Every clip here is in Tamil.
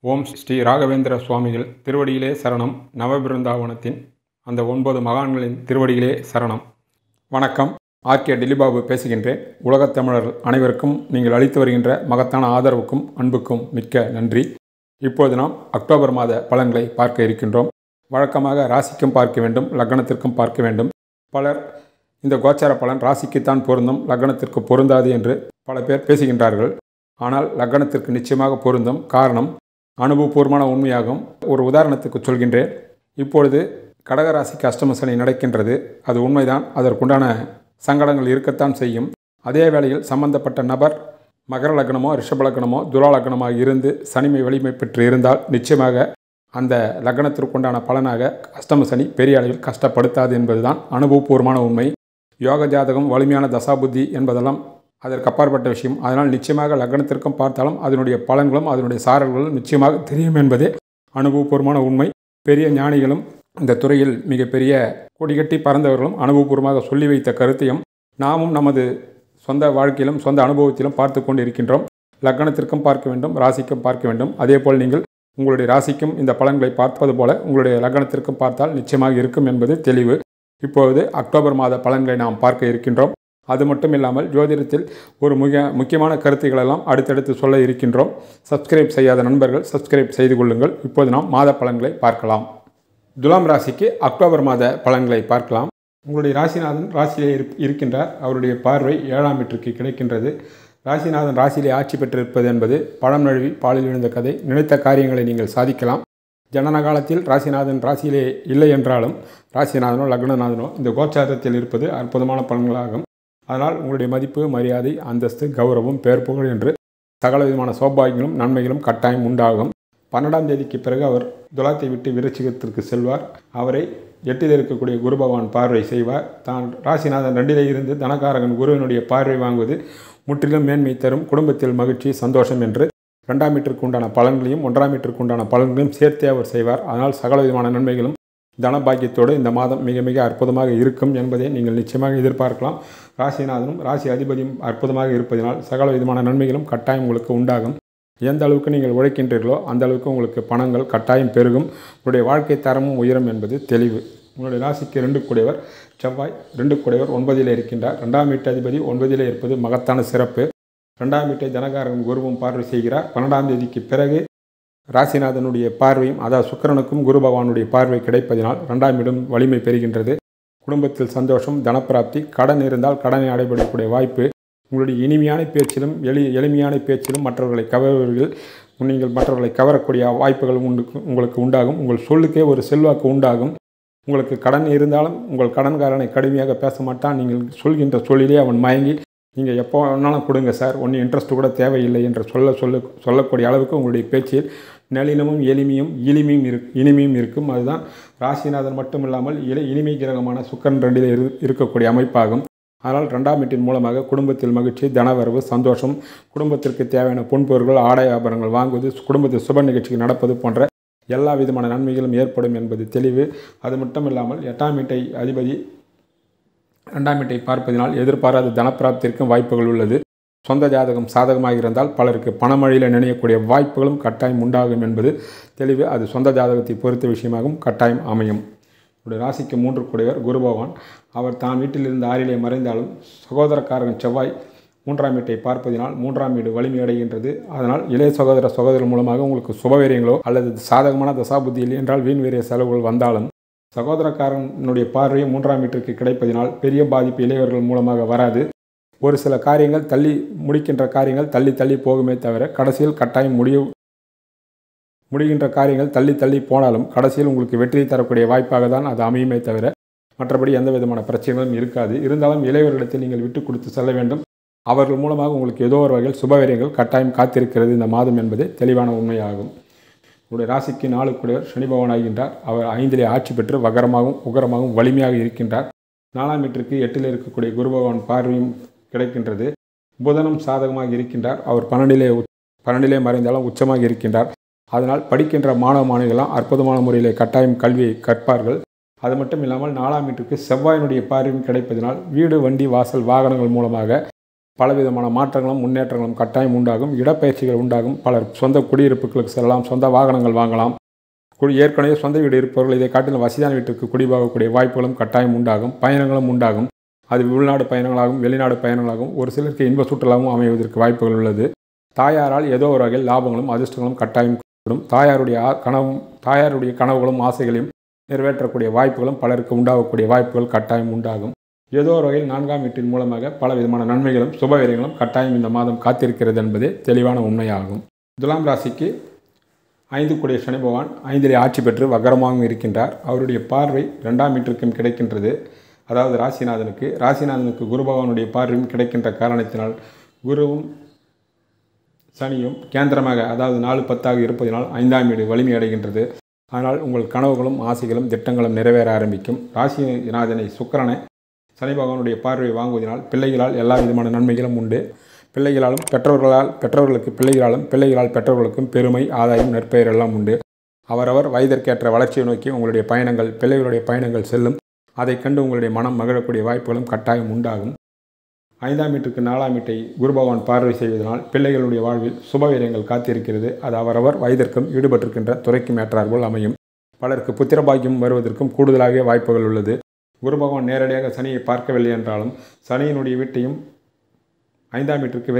ஓம் ஸ்ரீ ராகவேந்திர சுவாமிகள் திருவடியிலே சரணம். நவபிருந்தாவனத்தின் அந்த 9 மகான்களின் திருவடியிலே சரணம். வணக்கம். ஆர்கே டில்லிபாபு பேசுகின்றேன். உலகத் தமிழர்கள் அனைவருக்கும் நீங்கள் அளித்து வருகின்ற மகத்தான ஆதரவுக்கும் அன்புக்கும் மிக்க நன்றி. இப்போது நாம் அக்டோபர் மாத பலன்களை பார்க்க இருக்கின்றோம். வழக்கமாக ராசிக்கும் பார்க்க வேண்டும், லக்னத்திற்கும் பார்க்க வேண்டும். பலர் இந்த கோச்சார பலன் ராசிக்குத்தான் பொருந்தும், லக்னத்திற்கு பொருந்தாது என்று பல பேர் பேசுகின்றார்கள். ஆனால் லக்னத்திற்கு நிச்சயமாக பொருந்தும். காரணம் அனுபவபூர்வமான உண்மையாகும். ஒரு உதாரணத்துக்கு சொல்கின்றேன். இப்பொழுது கடகராசிக்கு அஷ்டம சனி நடக்கின்றது. அது உண்மைதான். அதற்குண்டான சங்கடங்கள் இருக்கத்தான் செய்யும். அதே வேளையில் சம்பந்தப்பட்ட நபர் மகர லக்னமோ ரிஷப லக்னமோ துலா லக்னமாக இருந்து சனிமை வலிமை பெற்று இருந்தால் நிச்சயமாக அந்த லக்னத்திற்குண்டான பலனாக அஷ்டம சனி பெரிய அளவில் கஷ்டப்படுத்தாது என்பதுதான் அனுபவபூர்வமான உண்மை. யோக ஜாதகம், வலிமையான தசாபுத்தி என்பதெல்லாம் அதற்கு அப்பாற்பட்ட விஷயம். அதனால் நிச்சயமாக லக்னத்திற்கும் பார்த்தாலும் அதனுடைய பலன்களும் அதனுடைய சாரல்களும் நிச்சயமாக தெரியும் என்பதே அனுபவபூர்வமான உண்மை. பெரிய ஞானிகளும் இந்த துறையில் மிகப்பெரிய கொடிகட்டி பறந்தவர்களும் அனுபவபூர்வமாக சொல்லி வைத்த கருத்தையும் நாமும் நமது சொந்த வாழ்க்கையிலும் சொந்த அனுபவத்திலும் பார்த்து கொண்டு இருக்கின்றோம். லக்னத்திற்கும் பார்க்க வேண்டும், ராசிக்கும் பார்க்க வேண்டும். அதேபோல் நீங்கள் உங்களுடைய ராசிக்கும் இந்த பலன்களை பார்ப்பது போல உங்களுடைய லக்னத்திற்கும் பார்த்தால் நிச்சயமாக இருக்கும் என்பது தெளிவு. இப்பொழுது அக்டோபர் மாத பலன்களை நாம் பார்க்க இருக்கின்றோம். அது மட்டும் இல்லாமல் ஜோதிடத்தில் ஒரு முக்கியமான கருத்துக்களெல்லாம் அடுத்தடுத்து சொல்ல இருக்கின்றோம். சப்ஸ்கிரைப் செய்யாத நண்பர்கள் சப்ஸ்கிரைப் செய்து கொள்ளுங்கள். இப்போது நாம் மாத பலன்களை பார்க்கலாம். துலாம் ராசிக்கு அக்டோபர் மாத பலன்களை பார்க்கலாம். உங்களுடைய ராசிநாதன் ராசியிலே இருக்கின்றார். அவருடைய பார்வை 7ஆம் வீட்டிற்கு கிடைக்கின்றது. ராசிநாதன் ராசியிலே ஆட்சி பெற்றிருப்பது என்பது பழம் நழுவி பாலில் விழுந்த கதை. நினைத்த காரியங்களை நீங்கள் சாதிக்கலாம். ஜனன காலத்தில் ராசிநாதன் ராசியிலே இல்லை என்றாலும் ராசிநாதனோ லக்னநாதனோ இந்த கோச்சாரத்தில் இருப்பது அற்புதமான பலன்களாகும். அதனால் உங்களுடைய மதிப்பு, மரியாதை, அந்தஸ்து, கௌரவம், பேர் புகழ் என்று சகல விதமான சௌபாகியங்களும் நன்மைகளும் கட்டாயம் உண்டாகும். 12ஆம் தேதிக்கு பிறகு அவர் துலாத்தை விட்டு விருச்சிகத்திற்கு செல்வார். அவரை 8ல் இருக்கக்கூடிய குரு பகவான் பார்வை செய்வார். தான் ராசிநாதன் 2லே இருந்து தனகாரகன் குருவினுடைய பார்வை வாங்குவது முற்றிலும் மேன்மை தரும். குடும்பத்தில் மகிழ்ச்சி, சந்தோஷம் என்று 2ஆம் வீட்டிற்கு உண்டான பலன்களையும் 1ஆம் வீட்டிற்கு உண்டான பலன்களையும் சேர்த்தே அவர் செய்வார். அதனால் சகல விதமான நன்மைகளும் தனபாக்கியத்தோடு இந்த மாதம் மிக மிக அற்புதமாக இருக்கும் என்பதை நீங்கள் நிச்சயமாக எதிர்பார்க்கலாம். ராசிநாதனும் ராசி அதிபதியும் அற்புதமாக இருப்பதனால் சகல விதமான நன்மைகளும் கட்டாயம் உங்களுக்கு உண்டாகும். எந்த அளவுக்கு நீங்கள் உழைக்கின்றீர்களோ அந்த அளவுக்கு உங்களுக்கு பணங்கள் கட்டாயம் பெருகும். உங்களுடைய வாழ்க்கை தரமும் உயரும் என்பது தெளிவு. உங்களுடைய ராசிக்கு 2 கூடையவர் செவ்வாய். 2 கூடையவர் 9ல் இருக்கின்றார். 2ஆம் வீட்டு அதிபதி 9ல் இருப்பது மகத்தான சிறப்பு. 2ஆம் வீட்டை தனகாரகன் குருவும் பார்வை செய்கிறார். 12ஆம் தேதிக்கு பிறகு ராசிநாதனுடைய பார்வையும் அதாவது சுக்கிரனுக்கும் குரு பகவானுடைய பார்வை கிடைப்பதனால் 2ஆம் வீடும் வலிமை பெறுகின்றது. குடும்பத்தில் சந்தோஷம், தனப்பிராப்தி, கடன் இருந்தால் கடனை அடைபடக்கூடிய வாய்ப்பு. உங்களுடைய இனிமையான பேச்சிலும் எளிமையான பேச்சிலும் மற்றவர்களை கவர்வர்கள் நீங்கள் மற்றவர்களை கவரக்கூடிய வாய்ப்புகள் உங்களுக்கு உண்டாகும். உங்கள் சொல்லுக்கே ஒரு செல்வாக்கு உண்டாகும். உங்களுக்கு கடன் இருந்தாலும் உங்கள் கடன்காரனை கடுமையாக பேச மாட்டான். நீங்கள் சொல்கின்ற சொல்லிலே அவன் மயங்கி நீங்கள் எப்போ வேணாலும் கொடுங்க சார், ஒன்றும் இன்ட்ரெஸ்ட் கூட தேவையில்லை என்று சொல்லக்கூடிய அளவுக்கு உங்களுடைய பேச்சில் நளினமும் இனிமையும் இருக்கும். அதுதான் ராசிநாதன் மட்டும் இல்லாமல் இனிமை கிரகமான சுக்கிரன் 2ல் இருக்கக்கூடிய அமைப்பாகும். அதனால் 2ஆம் வீட்டின் மூலமாக குடும்பத்தில் மகிழ்ச்சி, தனவரவு, சந்தோஷம், குடும்பத்திற்கு தேவையான பொன்பொருட்கள், ஆடை ஆபரணங்கள் வாங்குவது, குடும்பத்தில் சுப நிகழ்ச்சிகள் நடப்பது போன்ற எல்லா விதமான நன்மைகளும் ஏற்படும் என்பது தெளிவு. அது மட்டும் இல்லாமல் 8ஆம் வீட்டை அதிபதி 2ஆம் வீட்டை பார்ப்பதனால் எதிர்பாராத தனப்பிராப்திற்கும் வாய்ப்புகள் உள்ளது. சொந்த ஜாதகம் சாதகமாக இருந்தால் பலருக்கு பணமழையில் நினையக்கூடிய வாய்ப்புகளும் கட்டாயம் உண்டாகும் என்பது தெளிவு. அது சொந்த ஜாதகத்தை பொறுத்த விஷயமாகவும் கட்டாயம் அமையும். உடைய ராசிக்கு 3 கூடையவர் குரு பகவான். அவர் தான் வீட்டில் இருந்து 6லே மறைந்தாலும் சகோதரக்காரகன் செவ்வாய் 3ஆம் வீட்டை பார்ப்பதனால் 3ஆம் வீடு வலிமை அடைகின்றது. அதனால் இளைய சகோதரர் மூலமாக உங்களுக்கு சுபவீரியங்களோ அல்லது சாதகமான தசாபுத்தி இல்லை என்றால் வீண் வீரிய செலவுகள் வந்தாலும் சகோதரக்காரனுடைய பார்வையும் 3ஆம் வீட்டிற்கு கிடைப்பதனால் பெரிய பாதிப்பு இளையவர்கள் மூலமாக வராது. ஒரு சில காரியங்கள் முடிக்கின்ற காரியங்கள் தள்ளி போகுமே தவிர கடைசியில் கட்டாயம் முடிகின்ற காரியங்கள் தள்ளி போனாலும் கடைசியில் உங்களுக்கு வெற்றியை தரக்கூடிய வாய்ப்பாக தான் அது அமையுமே தவிர மற்றபடி எந்த விதமான பிரச்சனைகளும் இருக்காது. இருந்தாலும் இளையவர்களிடத்தில் நீங்கள் விட்டு கொடுத்து செல்ல வேண்டும். அவர்கள் மூலமாக உங்களுக்கு ஏதோ ஒரு வகையில் சுபவீரியங்கள் கட்டாயம் காத்திருக்கிறது இந்த மாதம் என்பது தெளிவான உண்மையாகும். உங்களுடைய ராசிக்கு 4 கூடையவர் சனி பகவான் ஆகின்றார். அவர் 5லே ஆட்சி பெற்று உகரமாகவும் வலிமையாக இருக்கின்றார். 4ஆம் வீட்டிற்கு 8ல் இருக்கக்கூடிய குரு பகவான் பார்வையும் கிடைக்கின்றது. புதனும் சாதகமாக இருக்கின்றார். அவர் 12லே மறைந்தாலும் உச்சமாக இருக்கின்றார். அதனால் படிக்கின்ற மாணவ மாணவிகளாம் அற்புதமான முறையில் கட்டாயம் கல்வியை கற்பார்கள். அது மட்டும் இல்லாமல் 4ஆம் வீட்டிற்கு செவ்வாயினுடைய பார்வையும் கிடைப்பதனால் வீடு, வண்டி, வாசல், வாகனங்கள் மூலமாக பலவிதமான மாற்றங்களும் முன்னேற்றங்களும் கட்டாயம் உண்டாகும். இடப்பெயர்ச்சிகள் உண்டாகும். பலர் சொந்த குடியிருப்புகளுக்கு செல்லலாம், சொந்த வாகனங்கள் வாங்கலாம். ஏற்கனவே சொந்த வீடு இருப்பவர்கள் இதை காட்டிலும் வசதியான வீட்டுக்கு குடிபோகக்கூடிய வாய்ப்புகளும் கட்டாயம் உண்டாகும். பயணங்களும் உண்டாகும். அது உள்நாடு பயணங்களாகவும் வெளிநாடு பயணங்களாகவும் ஒரு சிலருக்கு இன்ப சுற்றுலாவும் அமைவதற்கு வாய்ப்புகள் உள்ளது. தாயாரால் ஏதோ ஒரு வகையில் லாபங்களும் அதிர்ஷ்டங்களும் கட்டாயம் கூடும். தாயாருடைய கனவுகளும் ஆசைகளையும் நிறைவேற்றக்கூடிய வாய்ப்புகளும் பலருக்கு உண்டாகக்கூடிய வாய்ப்புகள் கட்டாயம் உண்டாகும். ஏதோ ஒரு வகையில் 4ஆம் வீட்டின் மூலமாக பல விதமான நன்மைகளும் சுபவீரியங்களும் கட்டாயம் இந்த மாதம் காத்திருக்கிறது என்பதே தெளிவான உண்மையாகும். துலாம் ராசிக்கு 5 கூடிய சனி பகவான் 5இலே ஆட்சி பெற்று வக்கரமாகவும் இருக்கின்றார். அவருடைய பார்வை 2ஆம் வீட்டிற்கும் கிடைக்கின்றது. அதாவது ராசிநாதனுக்கு குரு பகவானுடைய பார்வையும் கிடைக்கின்ற காரணத்தினால் குருவும் சனியும் கேந்திரமாக அதாவது 4-10 இருப்பதனால் 5ஆம் வீடு வலிமை அடைகின்றது. ஆனால் உங்கள் கனவுகளும் ஆசைகளும் திட்டங்களும் நிறைவேற ஆரம்பிக்கும். ராசிநாதனை சுக்கிரனை சனி பகவானுடைய பார்வையை வாங்குவதனால் பிள்ளைகளால் எல்லா விதமான நன்மைகளும் உண்டு. பிள்ளைகளாலும் பெற்றவர்களுக்கு பிள்ளைகளால் பெற்றவர்களுக்கும் பெருமை, ஆதாயம், நற்பெயர் எல்லாம் உண்டு. அவரவர் வயதிற்கேற்ற வளர்ச்சியை நோக்கி உங்களுடைய பிள்ளைகளுடைய பயணங்கள் செல்லும். அதை கண்டு உங்களுடைய மனம் மகிழக்கூடிய வாய்ப்புகளும் கட்டாயம் உண்டாகும். 5ஆம் வீட்டுக்கு 4ஆம் வீட்டை குரு பகவான் பார்வை செய்வதனால் பிள்ளைகளுடைய வாழ்வில் சுபவீரியங்கள் காத்திருக்கிறது. அது அவரவர் வயதிற்கும் ஈடுபட்டிருக்கின்ற துறைக்கும் ஏற்றாற்போல் அமையும். பலருக்கு புத்திரபாக்கியம் வருவதற்கும் கூடுதலாக வாய்ப்புகள் உள்ளது. குரு பகவான் நேரடியாக சனியை பார்க்கவில்லை என்றாலும் சனியினுடைய வீட்டையும் 5ஆம் வீட்டிற்கு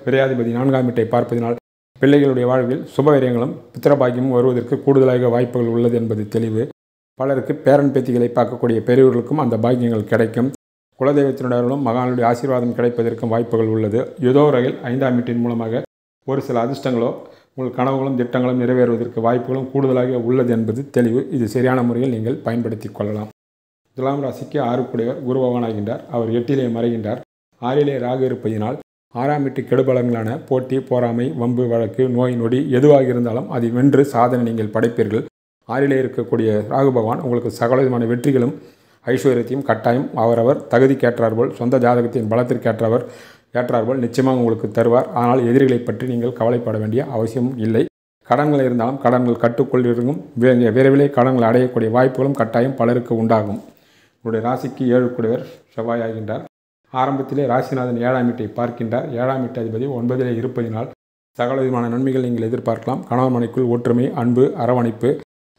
விரையாதிபதி 4ஆம் வீட்டை பார்ப்பதனால் பிள்ளைகளுடைய வாழ்வில் சுபவீரியங்களும் புத்திரபாக்கியமும் வருவதற்கு கூடுதலாக வாய்ப்புகள் உள்ளது என்பது தெளிவு. பலருக்கு பேரன் பேத்திகளை பார்க்கக்கூடிய பெரியவர்களுக்கும் அந்த பாக்கியங்கள் கிடைக்கும். குலதெய்வத்தினுடையவர்களும் மகானுடைய ஆசீர்வாதம் கிடைப்பதற்கும் வாய்ப்புகள் உள்ளது. ஏதோ ஒரு வகையில் 5ஆம் வீட்டின் மூலமாக ஒரு சில அதிர்ஷ்டங்களோ உங்கள் கனவுகளும் திட்டங்களும் நிறைவேறுவதற்கு வாய்ப்புகளும் கூடுதலாக உள்ளது என்பது தெளிவு. இது சரியான முறையில் நீங்கள் பயன்படுத்தி கொள்ளலாம். துலாம் ராசிக்கு 6 கூடியவர் குரு பகவான் ஆகின்றார். அவர் 8இலே மறைகின்றார். 6இலே ராகு இருப்பதினால் 6ஆம் வீட்டு கெடுபலங்களான போட்டி, போராமை, வம்பு, வழக்கு, நோய், நொடி எதுவாக இருந்தாலும் அதை வென்று சாதனை நீங்கள் படைப்பீர்கள். 6இலே இருக்கக்கூடிய ராகு பகவான் உங்களுக்கு சகலவிதமான வெற்றிகளும் ஐஸ்வர்யத்தையும் கட்டாயம் அவரவர் தகுதிக்கேற்றார்போல் சொந்த ஜாதகத்தின் பலத்திற்கேற்றார்போல் நிச்சயமாக உங்களுக்கு தருவார். ஆனால் எதிரிகளை பற்றி நீங்கள் கவலைப்பட வேண்டிய அவசியமும் இல்லை. கடன்கள் இருந்தாலும் கடன்கள் கட்டுக்குள் இருக்கும். விரைவிலே கடன்கள் அடையக்கூடிய வாய்ப்புகளும் கட்டாயம் பலருக்கு உண்டாகும். உங்களுடைய ராசிக்கு 7 கூடியவர் செவ்வாய் ஆகின்றார். ஆரம்பத்திலே ராசிநாதன் 7ஆம் வீட்டை பார்க்கின்றார். 7ஆம் வீட்டு அதிபதி 9இலே இருப்பதினால் சகல விதமான நன்மைகள் நீங்கள் எதிர்பார்க்கலாம். கணவன் மனைக்குள் ஒற்றுமை, அன்பு, அரவணைப்பு,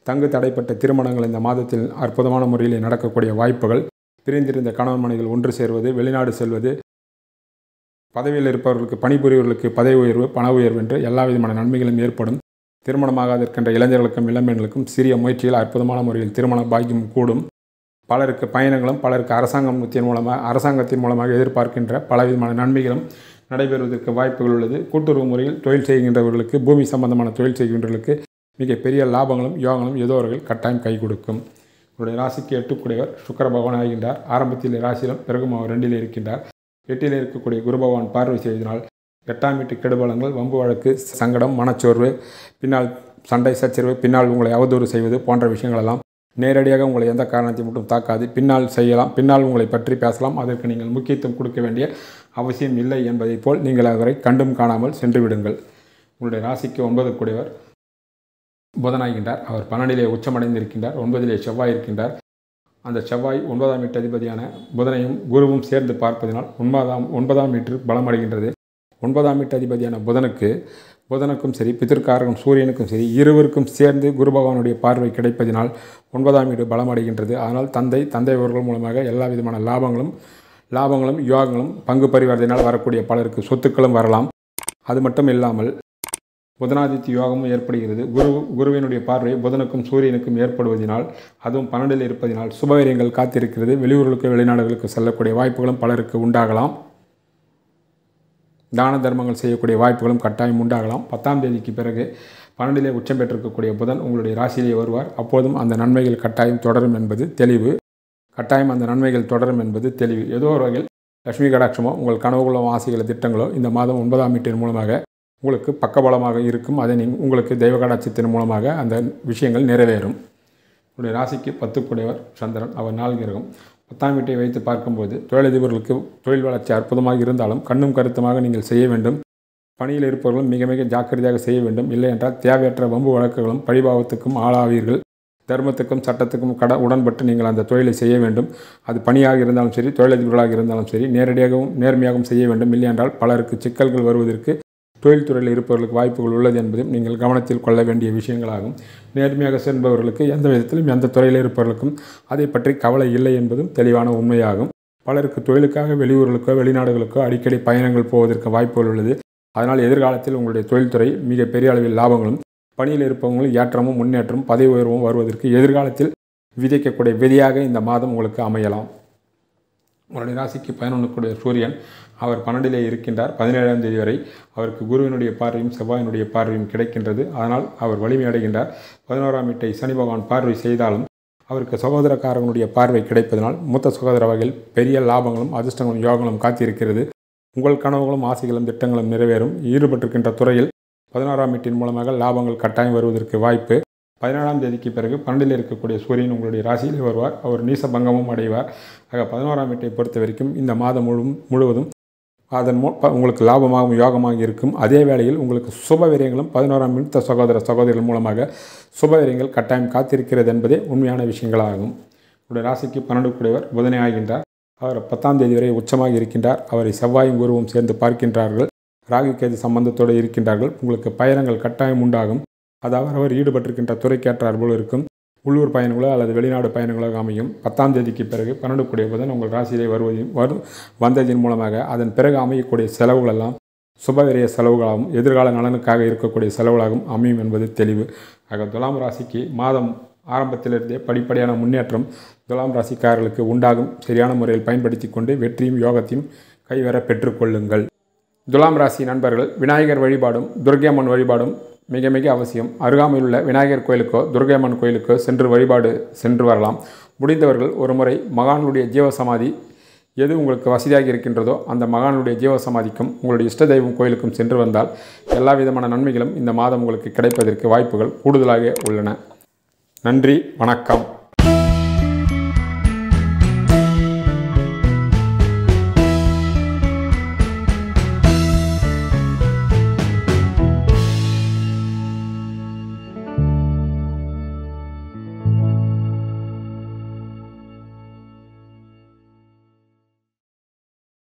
தங்கு தடைப்பட்ட திருமணங்கள் இந்த மாதத்தில் அற்புதமான முறையில் நடக்கக்கூடிய வாய்ப்புகள், பிரிந்திருந்த கணவன் மனைகள் ஒன்று சேர்வது, வெளிநாடு செல்வது, பதவியில் இருப்பவர்களுக்கு பணிபுரியவர்களுக்கு பதவி உயர்வு, பண உயர்வு என்று எல்லா விதமான நன்மைகளும் ஏற்படும். திருமணமாகாதிருக்கின்ற இளைஞர்களுக்கும் இளம்பெண்களுக்கும் சிறிய முயற்சியில் அற்புதமான முறையில் திருமண பாக்கியம் கூடும். பலருக்கு பயணங்களும் பலருக்கு அரசாங்கத்தின் மூலமாக எதிர்பார்க்கின்ற பலவிதமான நன்மைகளும் நடைபெறுவதற்கு வாய்ப்புகள் உள்ளது. கூட்டுறவு முறையில் தொழில் செய்கின்றவர்களுக்கு, பூமி சம்பந்தமான தொழில் செய்கின்றவர்களுக்கு மிகப்பெரிய லாபங்களும் யோகங்களும் ஏதோ அவர்கள் கட்டாயம் கை கொடுக்கும். உங்களுடைய ராசிக்கு 8 கூடியவர் சுக்கிர பகவான் ஆகின்றார். ஆரம்பத்தில் ராசியிலும் பிறகும் அவர் 2இலே இருக்கின்றார். 8இலே இருக்கக்கூடிய குரு பகவான் பார்வை செய்வதனால் 8ஆம் வீட்டு கெடுபலங்கள், வம்பு வழக்கு, சங்கடம், மனச்சோர்வு, பின்னால் சண்டை சச்சரவு, பின்னால் உங்களை அவதூறு செய்வது போன்ற விஷயங்களெல்லாம் நேரடியாக உங்களை எந்த காரணத்தை மட்டும் தாக்காது. பின்னால் செய்யலாம், பின்னால் உங்களை பற்றி பேசலாம். அதற்கு நீங்கள் முக்கியத்துவம் கொடுக்க வேண்டிய அவசியம் இல்லை என்பதைப் போல் நீங்கள் அவரை கண்டும் காணாமல் சென்று விடுங்கள். உங்களுடைய ராசிக்கு 9 கூடியவர் புதனாகின்றார். அவர் 12இலே உச்சமடைந்திருக்கின்றார். 9இலே செவ்வாய் இருக்கின்றார். அந்த செவ்வாய் 9ஆம் வீட்டு அதிபதியான புதனையும் குருவும் சேர்ந்து பார்ப்பதனால் 9ஆம் வீட்டு பலமடைகின்றது. 9ஆம் வீட்டு அதிபதியான புதனுக்கும் சரி, பித்திருக்காரகம் சூரியனுக்கும் சரி, இருவருக்கும் சேர்ந்து குரு பகவானுடைய பார்வை கிடைப்பதினால் 9ஆம் வீடு பலமடைகின்றது. அதனால் தந்தை அவர்கள் மூலமாக எல்லா விதமான லாபங்களும் யோகங்களும் பங்கு பரிவர்த்தனையால் வரக்கூடிய பலருக்கு சொத்துக்களும் வரலாம். அது மட்டும் இல்லாமல் புதனாதித்ய யோகமும் ஏற்படுகிறது. குருவினுடைய பார்வை புதனுக்கும் சூரியனுக்கும் ஏற்படுவதனால், அதுவும் 12இல் இருப்பதினால் சுபவீரியங்கள் காத்திருக்கிறது. வெளியூர்களுக்கு வெளிநாடுகளுக்கு செல்லக்கூடிய வாய்ப்புகளும் பலருக்கு உண்டாகலாம். தான தர்மங்கள் செய்யக்கூடிய வாய்ப்புகளும் கட்டாயம் உண்டாகலாம். 10ஆம் தேதிக்கு பிறகு 12இலே உச்சம் பெற்றிருக்கக்கூடிய புதன் உங்களுடைய ராசியிலே வருவார். அப்போதும் அந்த நன்மைகள் கட்டாயம் தொடரும் என்பது தெளிவு. ஏதோ ஒரு வகையில் லட்சுமி கடாட்சமோ உங்கள் கனவுகளோ ஆசைகளோ திட்டங்களோ இந்த மாதம் 9ஆம் வீட்டின் மூலமாக உங்களுக்கு பக்கபலமாக இருக்கும். அதை உங்களுக்கு தெய்வ கடாட்சத்தின் மூலமாக அந்த விஷயங்கள் நிறைவேறும். உங்களுடைய ராசிக்கு 10 கூடியவர் சந்திரன். அவர் 4 கிரகம். 10ஆம் வீட்டை வைத்து பார்க்கும்போது தொழிலதிபர்களுக்கு தொழில் வளர்ச்சி அற்புதமாக இருந்தாலும் கண்ணும் கருத்துமாக நீங்கள் செய்ய வேண்டும். பணியில் இருப்பவர்களும் மிக மிக ஜாக்கிரதையாக செய்ய வேண்டும். இல்லை என்றால் தேவையற்ற வம்பு வழக்குகளும் பழிபாவத்துக்கும் ஆளாவீர்கள். தர்மத்துக்கும் சட்டத்துக்கும் உடன்பட்டு நீங்கள் அந்த தொழிலை செய்ய வேண்டும். அது பணியாக இருந்தாலும் சரி, தொழிலதிபர்களாக இருந்தாலும் சரி, நேரடியாகவும் நேர்மையாகவும் செய்ய வேண்டும். இல்லையென்றால் பலருக்கு சிக்கல்கள் வருவதற்கு தொழில்துறையில் இருப்பவர்களுக்கு வாய்ப்புகள் உள்ளது என்பதையும் நீங்கள் கவனத்தில் கொள்ள வேண்டிய விஷயங்களாகும். நேர்மையாக செல்பவர்களுக்கு எந்த விதத்திலும் எந்த துறையில் இருப்பவர்களுக்கும் அதை பற்றி கவலை இல்லை என்பதும் தெளிவான உண்மையாகும். பலருக்கு தொழிலுக்காக வெளியூர்களுக்கோ வெளிநாடுகளுக்கோ அடிக்கடி பயணங்கள் போவதற்கு வாய்ப்புகள் உள்ளது. அதனால் எதிர்காலத்தில் உங்களுடைய தொழில்துறை மிக பெரிய அளவில் லாபங்களும், பணியில் இருப்பவங்களும் ஏற்றமும் முன்னேற்றமும் பதவி உயர்வும் வருவதற்கு எதிர்காலத்தில் விதைக்கக்கூடிய விதையாக இந்த மாதம் உங்களுக்கு அமையலாம். உங்களுடைய ராசிக்கு 11 சூரியன் அவர் 12 இருக்கின்றார். 17ஆம் தேதி வரை அவருக்கு குருவினுடைய பார்வையும் செவ்வாயினுடைய பார்வையும் கிடைக்கின்றது. அதனால் அவர் வலிமை அடைகின்றார். 11ஆம் வீட்டை சனி பகவான் பார்வை செய்தாலும் அவருக்கு சகோதரக்காரனுடைய பார்வை கிடைப்பதனால் மூத்த சகோதர வகையில் பெரிய லாபங்களும் அதிர்ஷ்டங்களும் யோகங்களும் காத்திருக்கிறது. உங்கள் கனவுகளும் ஆசைகளும் திட்டங்களும் நிறைவேறும். ஈடுபட்டிருக்கின்ற துறையில் 16ஆம் வீட்டின் மூலமாக லாபங்கள் கட்டாயம் வருவதற்கு வாய்ப்பு. 17ஆம் தேதிக்கு பிறகு 12 இருக்கக்கூடிய சூரியன் உங்களுடைய ராசியிலே வருவார். அவர் நீச பங்கமும் அடைவார். ஆக 11ஆம் வீட்டை பொறுத்த வரைக்கும் இந்த மாதம் முழுவதும் அதன் உங்களுக்கு லாபமாகவும் யோகமாக இருக்கும். அதே வேளையில் உங்களுக்கு சுபவிரயங்களும் 11ஆம் வீட்டு சகோதரிகள் மூலமாக சுபவிரயங்கள் கட்டாயம் காத்திருக்கிறது என்பதே உண்மையான விஷயங்களாகும். உங்களுடைய ராசிக்கு 12 கூடியவர் புதனே ஆகின்றார். அவர் 10ஆம் தேதி வரை உச்சமாக இருக்கின்றார். அவரை செவ்வாயும் குருவும் சேர்ந்து பார்க்கின்றார்கள். ராகு கேது சம்பந்தத்தோடு இருக்கின்றார்கள். உங்களுக்கு பயணங்கள் கட்டாயம் உண்டாகும். அதாவது அவர் ஈடுபட்டிருக்கின்ற துறைக்கேற்றார் போல் இருக்கும். உள்ளூர் பயணங்களோ அல்லது வெளிநாடு பயணங்களோ அமையும். 10ஆம் தேதிக்கு பிறகு 12 கூடிய புதன் உங்கள் ராசியிலே வந்ததின் மூலமாக அதன் பிறகு அமையக்கூடிய செலவுகள் எல்லாம் சுபவிரய செலவுகளாகவும் எதிர்கால நலனுக்காக இருக்கக்கூடிய செலவுகளாகவும் அமையும் என்பது தெளிவு. ஆக துலாம் ராசிக்கு மாதம் ஆரம்பத்திலிருந்தே படிப்படியான முன்னேற்றம் துலாம் ராசிக்காரர்களுக்கு உண்டாகும். சரியான முறையில் பயன்படுத்தி கொண்டு வெற்றியும் யோகத்தையும் கைவர பெற்றுக்கொள்ளுங்கள். துலாம் ராசி நண்பர்கள் விநாயகர் வழிபாடும் துர்க்கை அம்மன் வழிபாடும் மிக மிக அவசியம். அருகாமையில் உள்ள விநாயகர் கோயிலுக்கோ துர்க்கை அம்மன் கோயிலுக்கோ சென்று வரலாம். முடிந்தவர்கள் ஒரு முறை மகானுடைய ஜீவசமாதி எது உங்களுக்கு வசதியாக இருக்கின்றதோ அந்த மகானுடைய ஜீவசமாதிக்கும் உங்களுடைய இஷ்ட தெய்வம் கோயிலுக்கும் சென்று வந்தால் எல்லா விதமான நன்மைகளும் இந்த மாதம் உங்களுக்கு கிடைப்பதற்கு வாய்ப்புகள் கூடுதலாக உள்ளன. நன்றி, வணக்கம்.